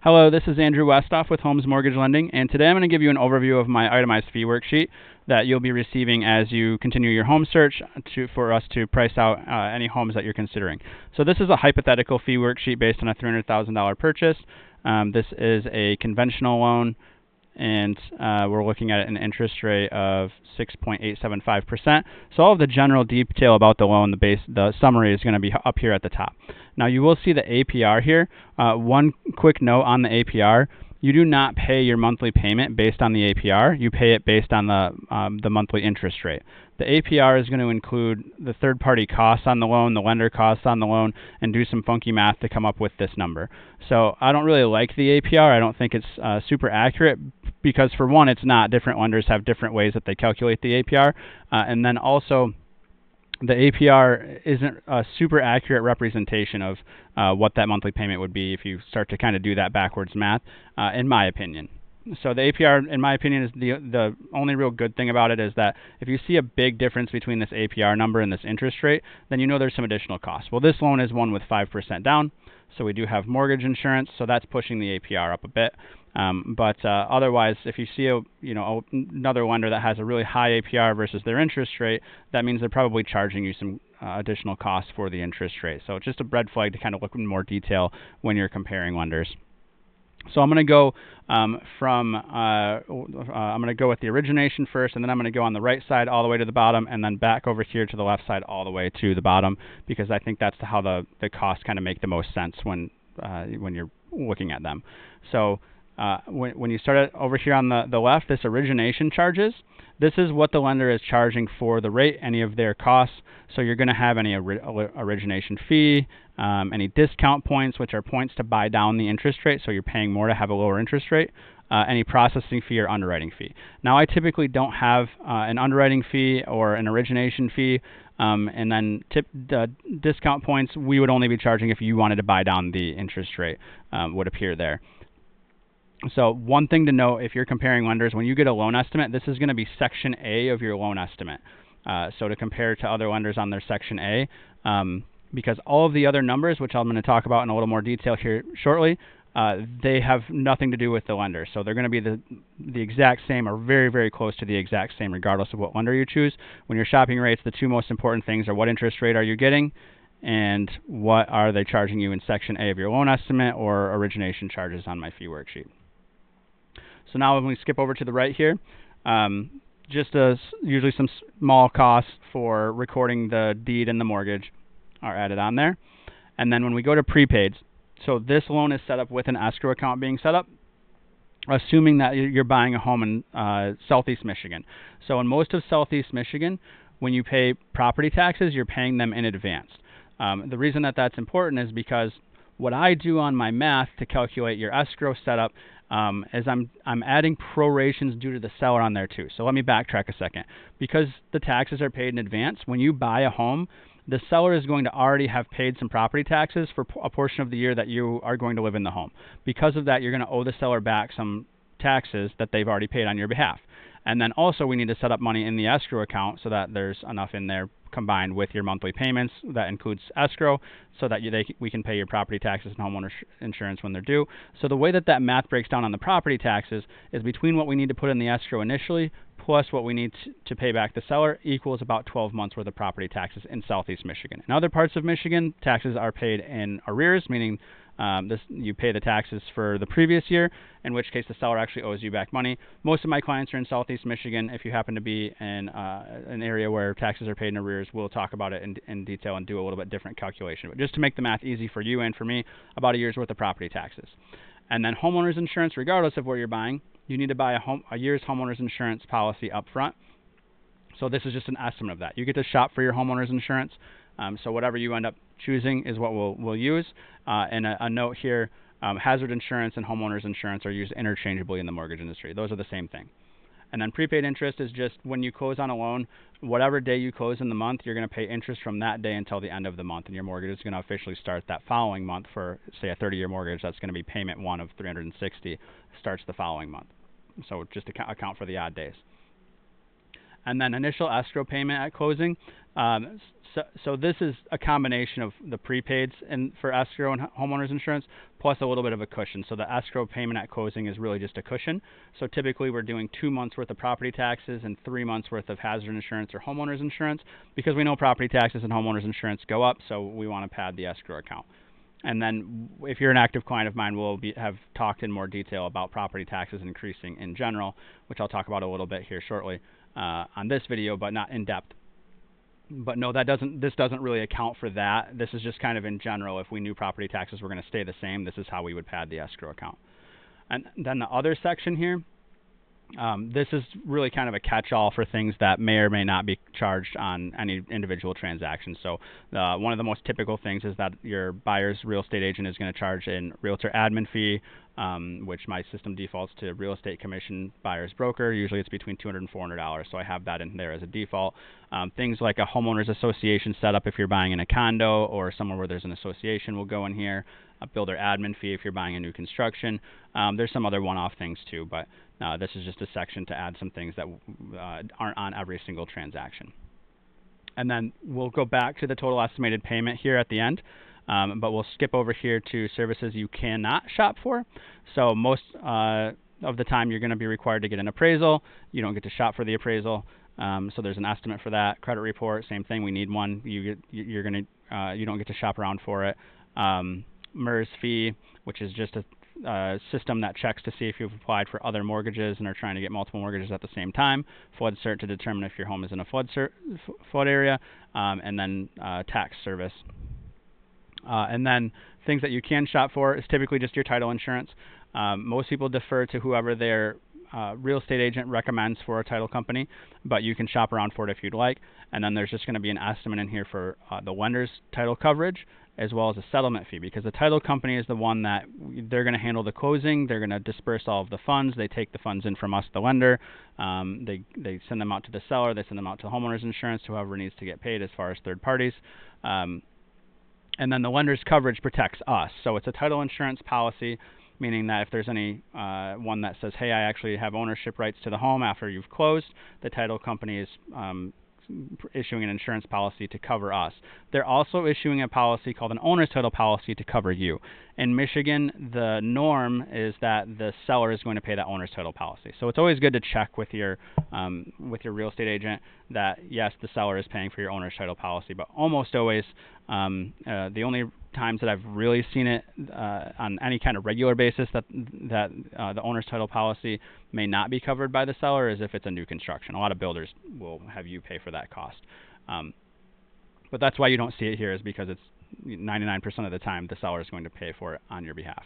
Hello, this is Andrew Westhof with Homes Mortgage Lending, and today I'm going to give you an overview of my itemized fee worksheet that you'll be receiving as you continue your home search for us to price out any homes that you're considering. So this is a hypothetical fee worksheet based on a $300,000 purchase. This is a conventional loan, and we're looking at an interest rate of 6.875%. So all of the general detail about the loan, the summary is going to be up here at the top. Now you will see the APR here. One quick note on the APR: you do not pay your monthly payment based on the APR. You pay it based on the monthly interest rate. The APR is going to include the third-party costs on the loan, the lender costs on the loan, and do some funky math to come up with this number. So I don't really like the APR. I don't think it's super accurate because, for one, it's not. Different lenders have different ways that they calculate the APR, and then also the APR isn't a super accurate representation of what that monthly payment would be if you start to kind of do that backwards math, in my opinion. So the APR, in my opinion, is the only real good thing about it is that if you see a big difference between this APR number and this interest rate, then you know there's some additional costs. Well, this loan is one with 5% down, so we do have mortgage insurance, so that's pushing the APR up a bit. But otherwise, if you see another lender that has a really high APR versus their interest rate, that means they're probably charging you some additional costs for the interest rate. So it's just a red flag to kind of look in more detail when you're comparing lenders. So I'm going to go I'm going to go with the origination first, and then I'm going to go on the right side all the way to the bottom, and then back over here to the left side all the way to the bottom, because I think that's how the costs kind of make the most sense when you're looking at them. So when you start over here on the left, this origination charges, this is what the lender is charging for the rate, any of their costs. So you're going to have any origination fee, any discount points, which are points to buy down the interest rate, so you're paying more to have a lower interest rate, any processing fee or underwriting fee. Now, I typically don't have an underwriting fee or an origination fee, and then discount points we would only be charging if you wanted to buy down the interest rate, would appear there. So one thing to note, if you're comparing lenders, when you get a loan estimate, this is going to be Section A of your loan estimate. So to compare to other lenders on their Section A, because all of the other numbers, which I'm going to talk about in a little more detail here shortly, they have nothing to do with the lender. So they're going to be the exact same or very, very close to the exact same regardless of what lender you choose. When you're shopping rates, the two most important things are what interest rate are you getting and what are they charging you in Section A of your loan estimate or origination charges on my fee worksheet. So now when we skip over to the right here, just usually some small costs for recording the deed and the mortgage are added on there. And then when we go to prepaids, so this loan is set up with an escrow account being set up, assuming that you're buying a home in Southeast Michigan. So in most of Southeast Michigan, when you pay property taxes, you're paying them in advance. The reason that that's important is because what I do on my math to calculate your escrow setup is I'm adding prorations due to the seller on there too. So let me backtrack a second. Because the taxes are paid in advance, when you buy a home, the seller is going to already have paid some property taxes for a portion of the year that you are going to live in the home. Because of that, you're going to owe the seller back some taxes that they've already paid on your behalf. And then also we need to set up money in the escrow account so that there's enough in there combined with your monthly payments that includes escrow so that we can pay your property taxes and homeowner insurance when they're due. So the way that math breaks down on the property taxes is between what we need to put in the escrow initially plus what we need to pay back the seller equals about 12 months worth of property taxes in Southeast Michigan. In other parts of Michigan, taxes are paid in arrears, meaning you pay the taxes for the previous year, in which case the seller actually owes you back money. Most of my clients are in Southeast Michigan. If you happen to be in an area where taxes are paid in arrears, we'll talk about it in detail and do a little bit different calculation. But just to make the math easy for you and for me, about a year's worth of property taxes. And then homeowners insurance, regardless of where you're buying, you need to buy a year's homeowners insurance policy up front. So this is just an estimate of that. You get to shop for your homeowners insurance. So whatever you end up choosing is what we'll use. And a note here, hazard insurance and homeowners insurance are used interchangeably in the mortgage industry. Those are the same thing. And then prepaid interest is just when you close on a loan, whatever day you close in the month, you're going to pay interest from that day until the end of the month. And your mortgage is going to officially start that following month for, say, a 30-year mortgage. That's going to be payment 1 of $360, starts the following month. So just to account for the odd days. And then initial escrow payment at closing. So this is a combination of the prepaids and for escrow and homeowners insurance plus a little bit of a cushion. So the escrow payment at closing is really just a cushion. So typically we're doing 2 months worth of property taxes and 3 months worth of hazard insurance or homeowners insurance because we know property taxes and homeowners insurance go up, so we want to pad the escrow account. And then if you're an active client of mine, we'll have talked in more detail about property taxes increasing in general, which I'll talk about a little bit here shortly on this video, but not in depth. But no, this doesn't really account for that. This is just kind of in general. If we knew property taxes were going to stay the same, this is how we would pad the escrow account. And then the other section here, this is really kind of a catch-all for things that may or may not be charged on any individual transaction. So one of the most typical things is that your buyer's real estate agent is going to charge a realtor admin fee, which my system defaults to real estate commission buyer's broker. Usually it's between $200 and $400, so I have that in there as a default. Things like a homeowners association setup if you're buying in a condo or somewhere where there's an association will go in here. A builder admin fee if you're buying a new construction. There's some other one-off things too, but this is just a section to add some things that aren't on every single transaction. And then we'll go back to the total estimated payment here at the end, but we'll skip over here to services you cannot shop for. So most of the time you're going to be required to get an appraisal. You don't get to shop for the appraisal. So there's an estimate for that. Credit report, same thing. We need one. You don't get to shop around for it. MERS fee, which is just a system that checks to see if you've applied for other mortgages and are trying to get multiple mortgages at the same time. Flood cert to determine if your home is in a flood area, and then tax service. And then things that you can shop for is typically just your title insurance. Most people defer to whoever their real estate agent recommends for a title company, but you can shop around for it if you'd like. And then there's just going to be an estimate in here for the lender's title coverage as well as a settlement fee, because the title company is the one that they're going to handle the closing. They're going to disperse all of the funds. They take the funds in from us, the lender. They send them out to the seller. They send them out to homeowners insurance, whoever needs to get paid as far as third parties. And then the lender's coverage protects us. So it's a title insurance policy, meaning that if there's any one that says, hey, I actually have ownership rights to the home after you've closed, the title company is issuing an insurance policy to cover us. They're also issuing a policy called an owner's title policy to cover you. In Michigan, the norm is that the seller is going to pay that owner's title policy. So it's always good to check with your real estate agent that, yes, the seller is paying for your owner's title policy, but almost always the only times that I've really seen it on any kind of regular basis that the owner's title policy may not be covered by the seller is if it's a new construction. A lot of builders will have you pay for that cost. But that's why you don't see it here, is because it's 99% of the time the seller is going to pay for it on your behalf.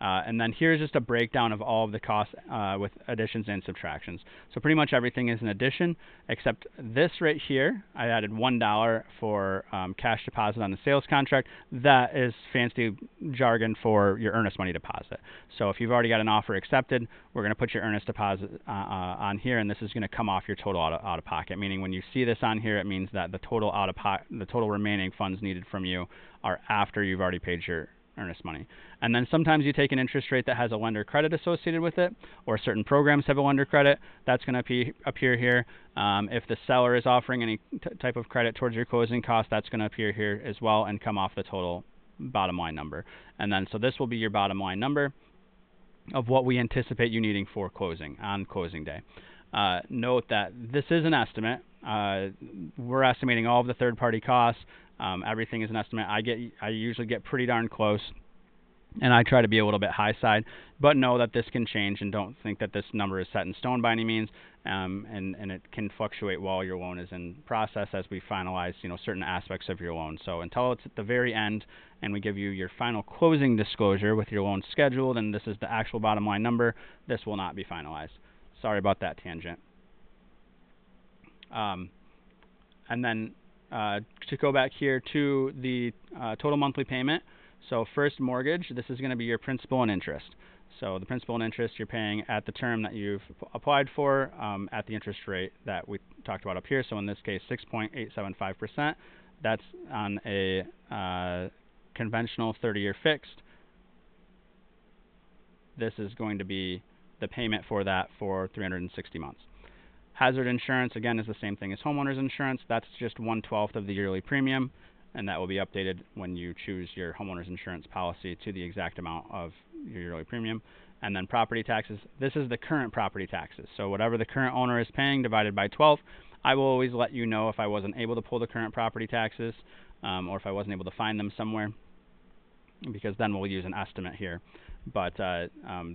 And then here's just a breakdown of all of the costs with additions and subtractions. So pretty much everything is an addition, except this right here. I added $1 for cash deposit on the sales contract. That is fancy jargon for your earnest money deposit. So if you've already got an offer accepted, we're going to put your earnest deposit on here, and this is going to come off your total out of pocket. Meaning when you see this on here, it means that the total remaining funds needed from you are after you've already paid your earnest money. And then sometimes you take an interest rate that has a lender credit associated with it, or certain programs have a lender credit. That's going to appear here. If the seller is offering any type of credit towards your closing cost, that's going to appear here as well and come off the total bottom line number. And then so this will be your bottom line number of what we anticipate you needing for closing on closing day. Note that this is an estimate. We're estimating all of the third-party costs. Everything is an estimate. I usually get pretty darn close, and I try to be a little bit high side, but know that this can change, and don't think that this number is set in stone by any means, and it can fluctuate while your loan is in process as we finalize certain aspects of your loan. So until it's at the very end and we give you your final closing disclosure with your loan scheduled and this is the actual bottom line number, this will not be finalized. Sorry about that tangent. And then to go back here to the total monthly payment. So first mortgage, this is going to be your principal and interest. So the principal and interest you're paying at the term that you've applied for at the interest rate that we talked about up here. So in this case, 6.875%. That's on a conventional 30-year fixed. This is going to be the payment for that for 360 months. Hazard insurance, again, is the same thing as homeowners insurance. That's just 1/12 of the yearly premium, and that will be updated when you choose your homeowners insurance policy to the exact amount of your yearly premium. And then property taxes, this is the current property taxes. So whatever the current owner is paying divided by 12, I will always let you know if I wasn't able to pull the current property taxes, or if I wasn't able to find them somewhere, because then we'll use an estimate here. But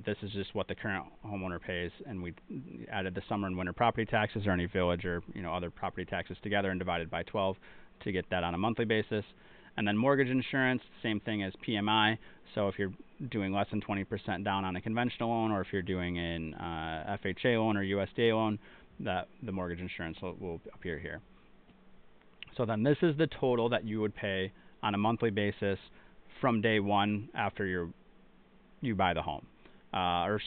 this is just what the current homeowner pays, and we added the summer and winter property taxes or any village or other property taxes together and divided by 12 to get that on a monthly basis. And then mortgage insurance, same thing as PMI. So if you're doing less than 20% down on a conventional loan, or if you're doing an FHA loan or USDA loan, that the mortgage insurance will appear here. So then this is the total that you would pay on a monthly basis from day one after you buy the home, or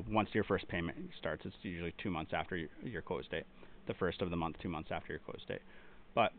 once your first payment starts. It's usually 2 months after your close date, the first of the month, 2 months after your close date. But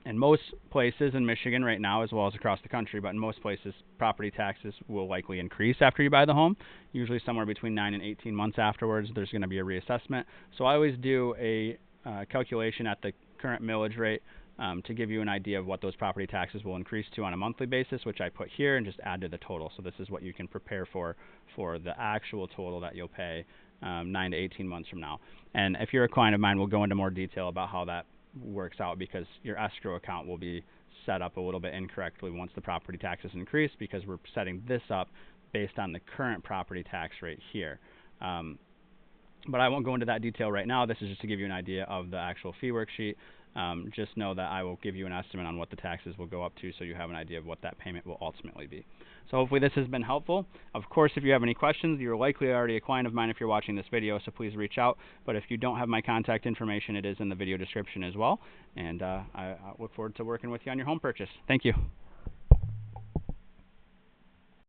in most places in Michigan right now, as well as across the country, but in most places, property taxes will likely increase after you buy the home. Usually somewhere between 9 and 18 months afterwards, there's going to be a reassessment. So I always do a calculation at the current millage rate to give you an idea of what those property taxes will increase to on a monthly basis, which I put here and just add to the total. So this is what you can prepare for the actual total that you'll pay 9 to 18 months from now. And if you're a client of mine, we'll go into more detail about how that works out, because your escrow account will be set up a little bit incorrectly once the property taxes increase, because we're setting this up based on the current property tax rate here. But I won't go into that detail right now. This is just to give you an idea of the actual fee worksheet. Just know that I will give you an estimate on what the taxes will go up to, so you have an idea of what that payment will ultimately be. So hopefully this has been helpful. Of course, if you have any questions, you're likely already a client of mine if you're watching this video, so please reach out. But if you don't have my contact information, it is in the video description as well. And I look forward to working with you on your home purchase. Thank you.